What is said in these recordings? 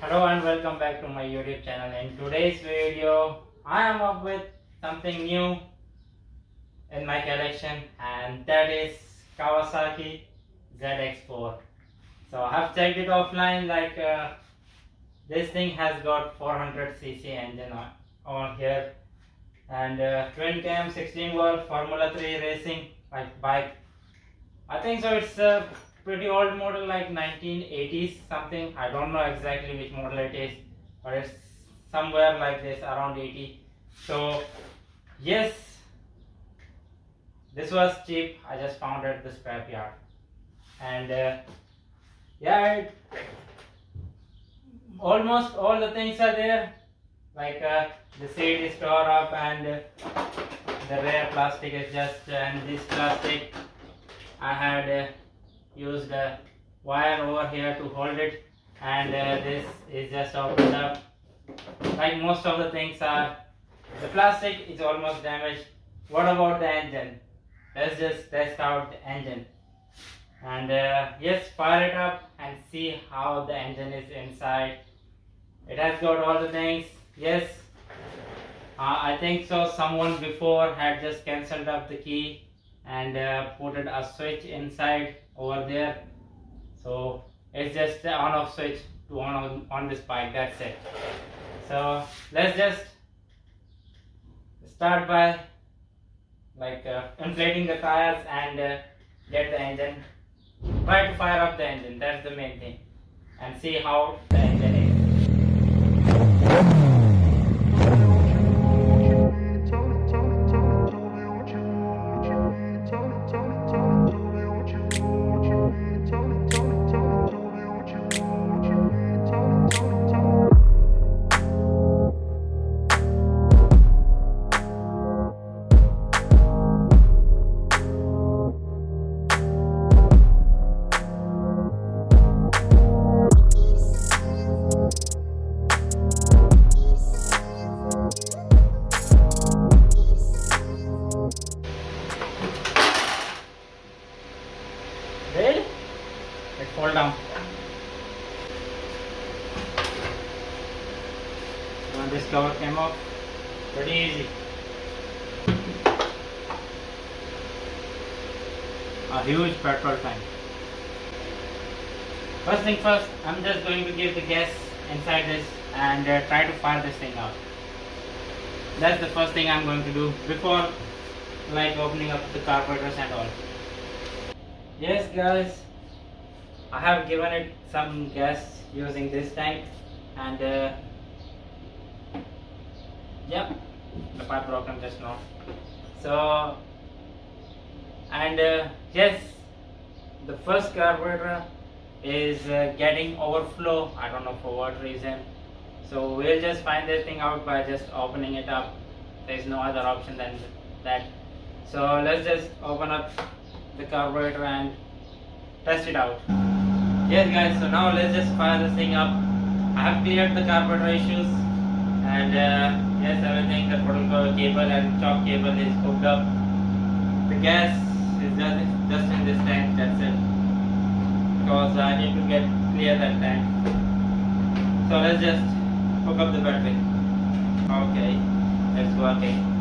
Hello and welcome back to my YouTube channel. In today's video, I am up with something new in my collection, and that is Kawasaki zx4. So I have checked it offline. This thing has got 400cc engine on here, and twin cam 16 volt Formula 3 racing bike. I think so. It's a pretty old model, like 1980s something. I don't know exactly which model it is, but it's somewhere like this, around 80. So yes, this was cheap. I just found it at the scrap yard, and almost all the things are there. The seat is tore up, and the rear plastic is just and this plastic I had used a wire over here to hold it, and this is just opened up. Like most of the things are, the plastic is almost damaged. What about the engine? Let's just test out the engine, and yes, fire it up and see how the engine is inside. It has got all the things. Yes, I think so someone before had just cancelled up the key and put a switch inside over there, so it's just the on off switch to on this bike. That's it. So let's just start by inflating the tires and get the engine, try to fire up the engine. That's the main thing, and see how the engine is. Really? It fall down. When this cover came off, pretty easy. A huge petrol tank. First thing first, I'm just going to give the gas inside this and try to fire this thing out. That's the first thing I'm going to do before opening up the carburetors and all. Yes guys, I have given it some gas using this tank, and yeah, the pipe broken just now. So, and yes, the first carburetor is getting overflow. I don't know for what reason. So we'll just find this thing out by just opening it up. There's no other option than that. So let's just open up the carburetor and test it out. Yes guys, so now let's just fire this thing up. I have cleared the carburetor issues, and yes, everything, the protocol cable and chalk cable is hooked up. The gas is just in this tank, that's it, because I need to clear that tank. So let's just hook up the battery. Okay, it's working.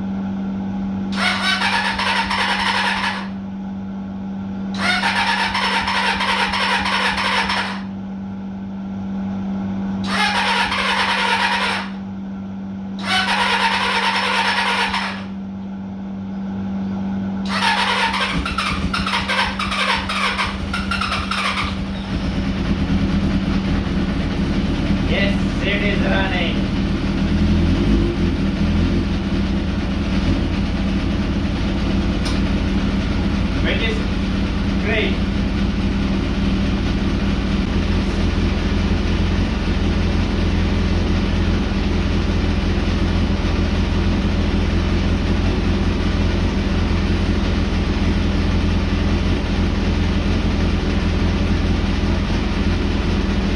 It is running. Which is great.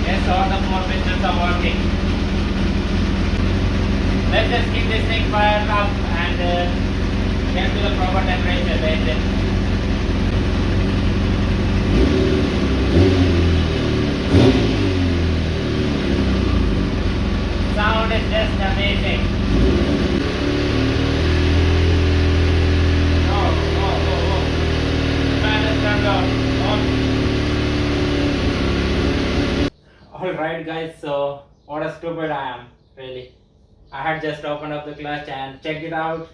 Yes, all the 4 pistons are working. Let's just keep this thing fired up and get to the proper temperature, the engine. is just amazing. Oh, oh, oh, oh. The fan is turned off. Alright guys, so what a stupid I am, really. I had just opened up the clutch and checked it out.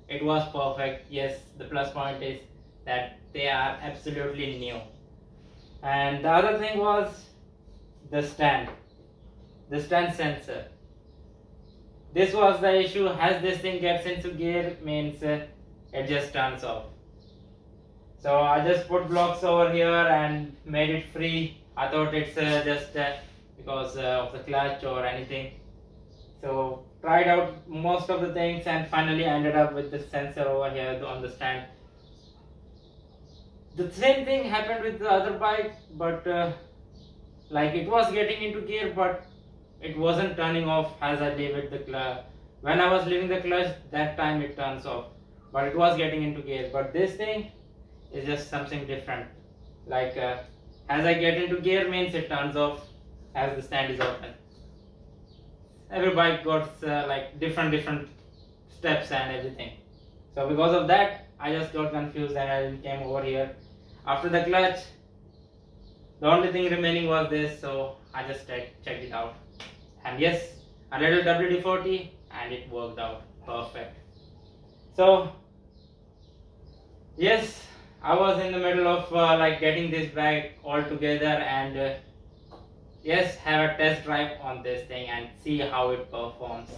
It was perfect. Yes, the plus point is that they are absolutely new. And the other thing was the stand sensor. This was the issue. As this thing gets into gear, means it just turns off. So I just put blocks over here and made it free. I thought it's just because of the clutch or anything. So tried out most of the things and finally ended up with the sensor over here on the stand. The same thing happened with the other bike, but like it was getting into gear, but it wasn't turning off as I leave it the clutch. When I was leaving the clutch, that time it turns off, but it was getting into gear. But this thing is just something different. Like as I get into gear means it turns off as the stand is open. Every bike got like different steps and everything. So because of that, I just got confused and I came over here. After the clutch, the only thing remaining was this, so I just checked it out. And yes, a little WD-40 and it worked out perfect. So yes, I was in the middle of like getting this bike all together and yes, have a test drive on this thing and see how it performs.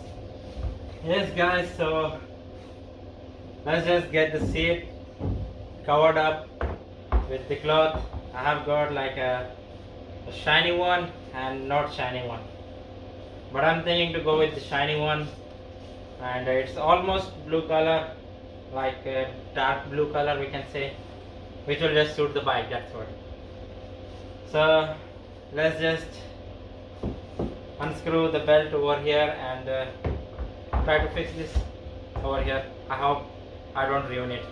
Yes guys, so let's just get the seat covered up with the cloth. I have got like a shiny one and not shiny one, but I'm thinking to go with the shiny one, and it's almost blue color, like a dark blue color we can say, which will just suit the bike, that's what. So let's just unscrew the belt over here and try to fix this over here. I hope I don't ruin it.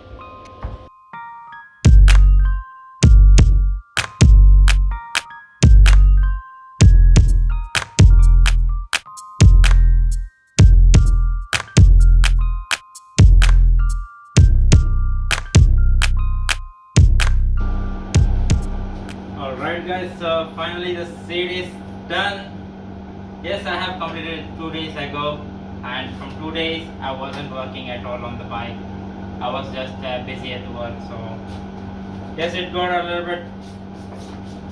Alright guys, so finally the seat is done. Yes, I have completed it 2 days ago, and from 2 days I wasn't working at all on the bike. I was just busy at work, so yes, it got a little bit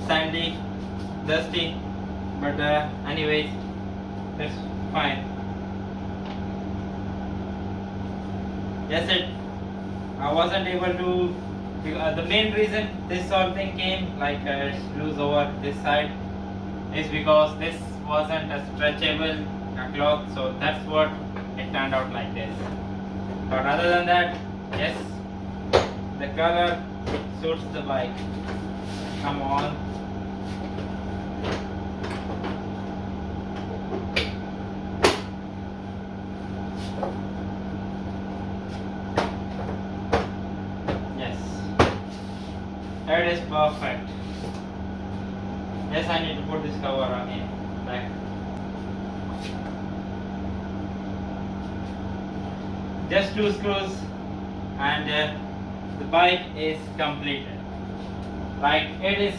sandy, dusty, but anyways, it's fine. Yes, I wasn't able to. The main reason this whole thing came like loose over this side is because this wasn't a stretchable cloth, so that's what it turned out like this. But other than that, yes, the color suits the bike. Come on. It is perfect. Yes, I need to put this cover on here. Back. Just 2 screws and the bike is completed. Like, it is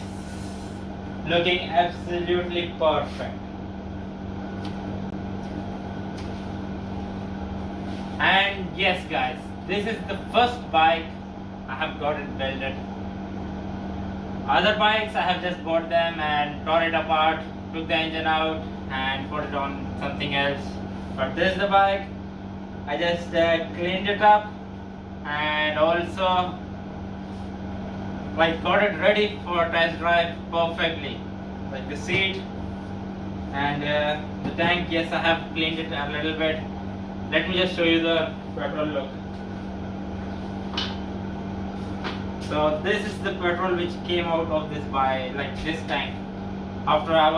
looking absolutely perfect. And yes guys, this is the first bike I have got it welded. Other bikes I have just bought them and tore it apart, took the engine out and put it on something else. But this is the bike, I just cleaned it up and also like got it ready for test drive perfectly. Like the seat and the tank, yes, I have cleaned it a little bit. Let me just show you the petrol look. So this is the petrol which came out of this like this tank. After I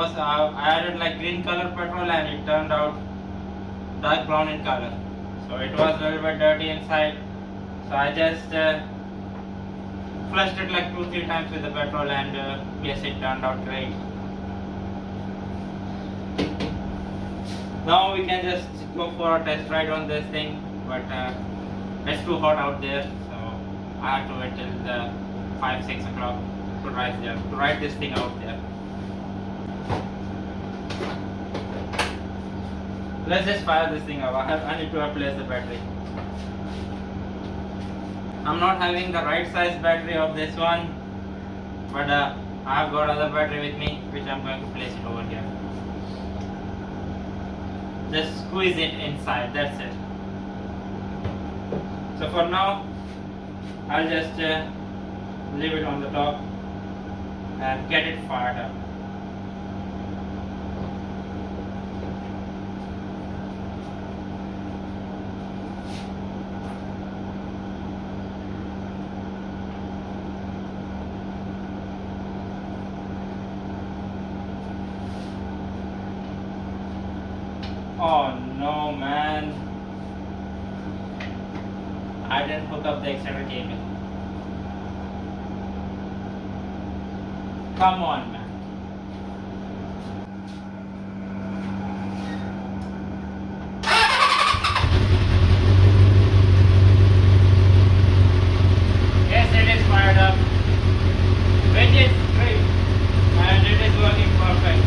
added like green color petrol and it turned out dark brown in color. So it was a little bit dirty inside. So I just flushed it like 2-3 times with the petrol and yes, it turned out great. Now we can just go for a test ride on this thing, but it's too hot out there, so I have to wait till the 5-6 o'clock to ride this thing out there. Let's just fire this thing up. I need to replace the battery. I'm not having the right size battery of this one, but I have got other battery with me, which I'm going to place it over here. Just squeeze it inside, that's it. So for now, I'll just leave it on the top and get it fired up. Oh no, man. I didn't hook up the extender cable. Come on, man. Yes, it is fired up, which is great, and it is working perfect.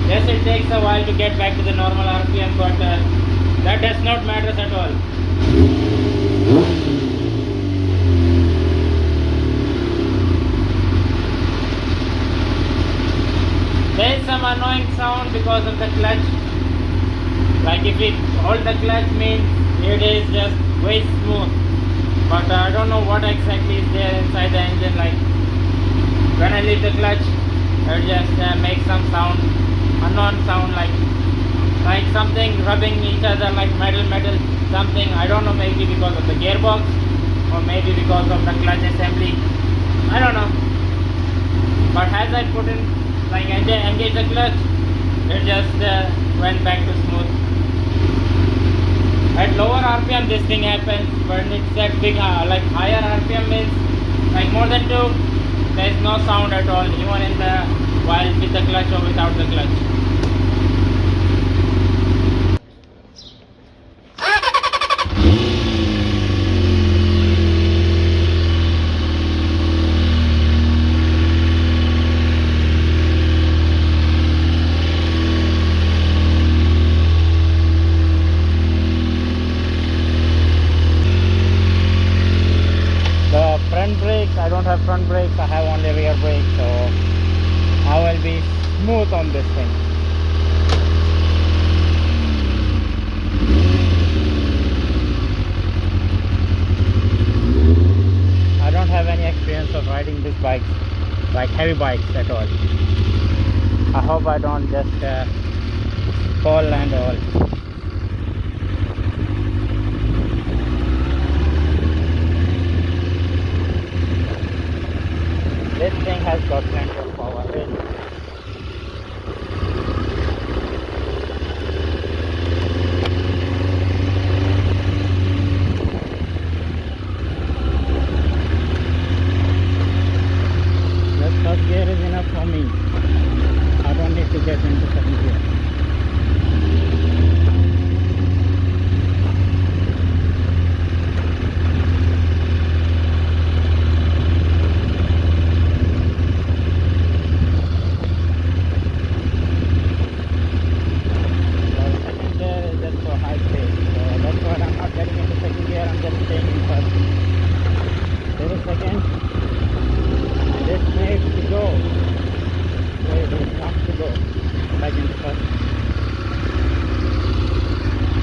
Yes, it takes a while to get back to the normal RPM, but that does not matter at all. There is some annoying sound because of the clutch. Like if we hold the clutch means it is just way smooth. But I don't know what exactly is there inside the engine. Like when I leave the clutch, it just makes some sound. Unknown sound, like something rubbing each other, like metal something. I don't know, maybe because of the gearbox or maybe because of the clutch assembly, I don't know. But as I put in, like engage the clutch, it just went back to smooth. At lower RPM this thing happens, but it's at big like higher RPM means like more than 2, there is no sound at all, even in the while with the clutch or without the clutch. The front brakes, I don't have front brakes, I have only rear brakes, so I will be smooth on this thing. I don't have any experience of riding these bikes, like heavy bikes at all. I hope I don't just fall and all. This thing has got plenty of power, really. The first gear is enough for me. I don't need to get into second gear.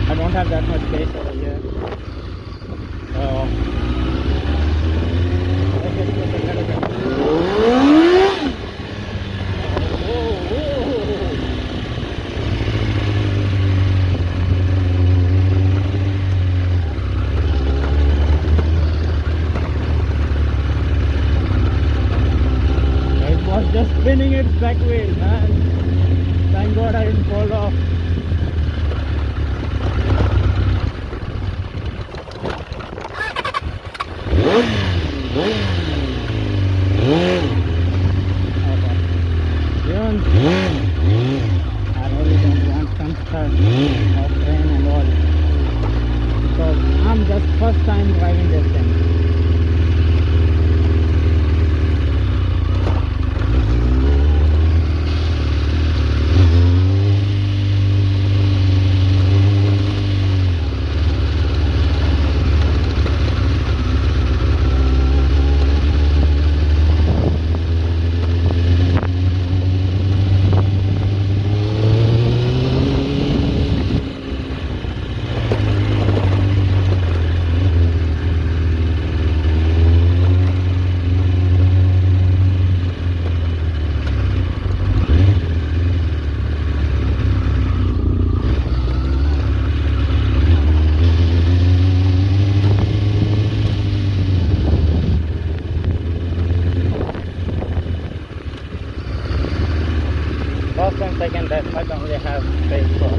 I don't have that much space over here, so let's just get a little bit. It was just spinning its back wheel, man. Thank God I didn't fall off. I really don't want some stuff of rain and all, because I'm just first time driving this thing. First and second, that I only have space for.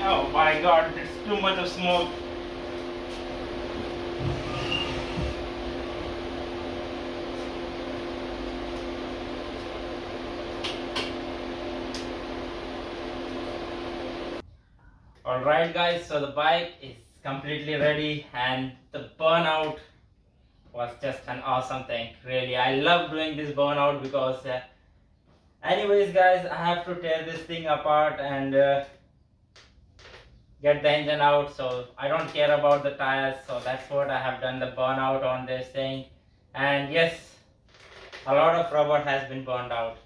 Oh my god, it's too much of smoke. Alright guys, so the bike is completely ready and the burnout was just an awesome thing. Really, I love doing this burnout because anyways guys, I have to tear this thing apart and get the engine out, so I don't care about the tires, so that's what I have done, the burnout on this thing. And yes, a lot of rubber has been burned out,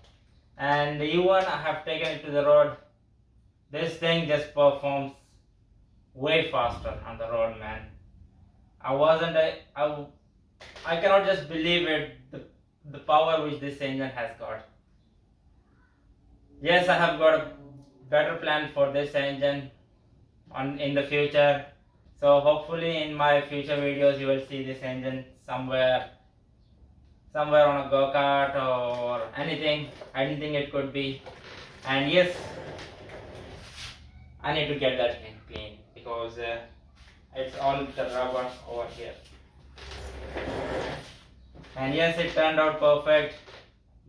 and even I have taken it to the road. This thing just performs way faster on the road, man. I cannot just believe it, the power which this engine has got. Yes, I have got a better plan for this engine in the future, so hopefully in my future videos you will see this engine somewhere on a go-kart or anything it could be. And yes, I need to get that thing clean because it's all the rubber over here. And yes, it turned out perfect.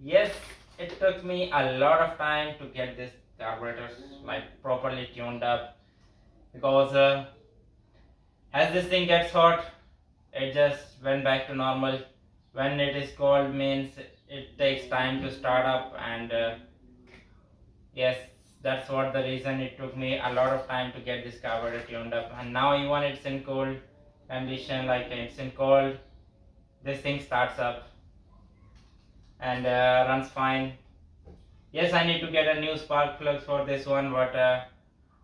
yes, it took me a lot of time to get this carburetor like properly tuned up, because as this thing gets hot, it just went back to normal. When it is cold means it takes time to start up, and yes, that's what the reason it took me a lot of time to get this carburetor tuned up. And now even it's in cold condition, like it's in cold, this thing starts up and runs fine. Yes, I need to get a new spark plugs for this one, but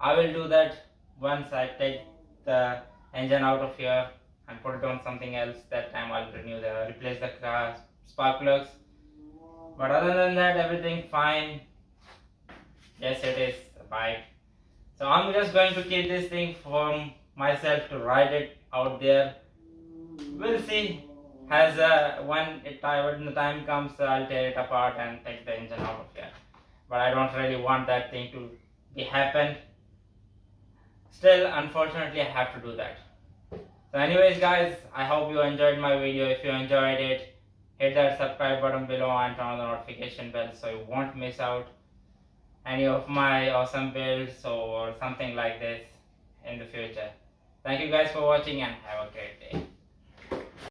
I will do that once I take the engine out of here and put it on something else. That time I'll replace the spark plugs. But other than that, everything fine. Yes, it is a bike. So I'm just going to keep this thing for myself to ride it out there. We'll see. As when the time comes, I'll tear it apart and take the engine out of here. But I don't really want that thing to be happen. Still, unfortunately, I have to do that. So anyways guys, I hope you enjoyed my video. If you enjoyed it, hit that subscribe button below and turn on the notification bell so you won't miss out any of my awesome builds or something like this in the future. Thank you guys for watching and have a great day.